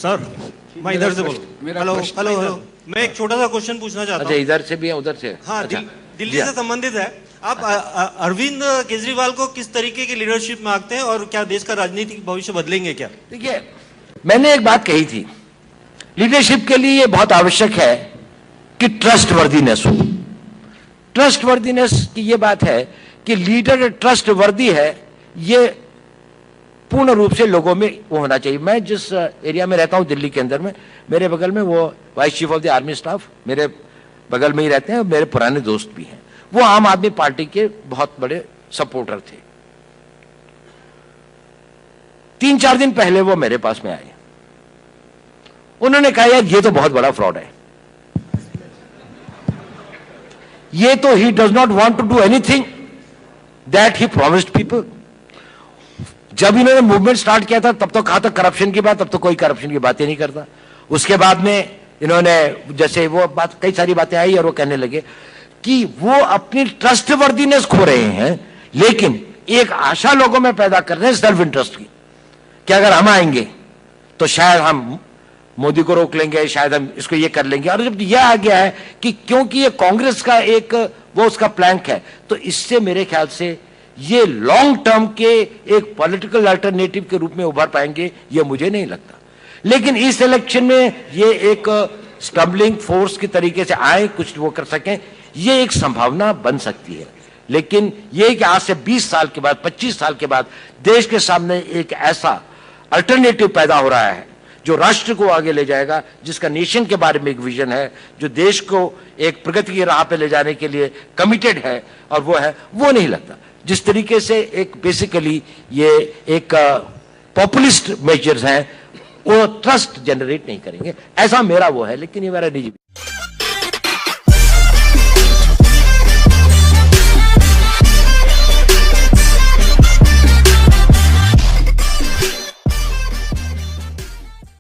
Sir मैं इधर से बोलूं। हेलो हेलो हेलो, मैं एक छोटा सा क्वेश्चन पूछना चाहता हूँ। अच्छा, इधर से भी है उधर से? हाँ, अच्छा। दिल्ली से संबंधित है। आप अरविंद केजरीवाल को किस तरीके की लीडरशिप मांगते हैं और क्या देश का राजनीतिक भविष्य बदलेंगे क्या? देखिए, मैंने एक बात कही थी, लीडरशिप के लिए ये बहुत आवश्यक है कि ट्रस्टवर्दीनेस हो। ट्रस्टवर्दीनेस की ये बात है कि लीडर ट्रस्टवर्दी है, ये पूर्ण रूप से लोगों में वो होना चाहिए। मैं जिस एरिया में रहता हूं दिल्ली के अंदर में, मेरे बगल में वो vice chief of the army staff मेरे बगल में ही रहते हैं और मेरे पुराने दोस्त भी हैं। वो आम आदमी पार्टी के बहुत बड़े सपोर्टर थे। 3-4 दिन पहले वो मेरे पास में आए, उन्होंने कहा यार ये तो बहुत बड़ा फ्रॉड है, ये तो he does not want to do anything that he promised people. जब इन्होंने मूवमेंट स्टार्ट किया था तब तो कहा था करप्शन की बात, अब तो कोई करप्शन की बात ही नहीं करता। उसके बाद में इन्होंने जैसे वो बात, कई सारी बातें आई और वो कहने लगे कि वो अपनी ट्रस्टवर्दीनेस खो रहे हैं, लेकिन एक आशा लोगों में पैदा कर रहे हैं सेल्फ इंटरेस्ट की, कि अगर हम आएंगे तो शायद हम मोदी को रोक लेंगे, शायद हम इसको ये कर लेंगे। और जब यह आ गया है कि क्योंकि ये कांग्रेस का एक वो उसका प्लैंक है, तो इससे मेरे ख्याल से ये लॉन्ग टर्म के एक पॉलिटिकल अल्टरनेटिव के रूप में उभर पाएंगे, ये मुझे नहीं लगता। लेकिन इस इलेक्शन में ये एक स्टम्बलिंग फोर्स की तरीके से आए, कुछ वो कर सकें, ये एक संभावना बन सकती है। लेकिन ये कि आज से 20 साल के बाद, 25 साल के बाद देश के सामने एक ऐसा अल्टरनेटिव पैदा हो रहा है जो राष्ट्र को आगे ले जाएगा, जिसका नेशन के बारे में एक विजन है, जो देश को एक प्रगति की राह पे ले जाने के लिए कमिटेड है, और वो है, वो नहीं लगता। जिस तरीके से एक बेसिकली ये एक पॉपुलिस्ट मेजर्स हैं, वो ट्रस्ट जनरेट नहीं करेंगे, ऐसा मेरा वो है। लेकिन ये मेरा निजी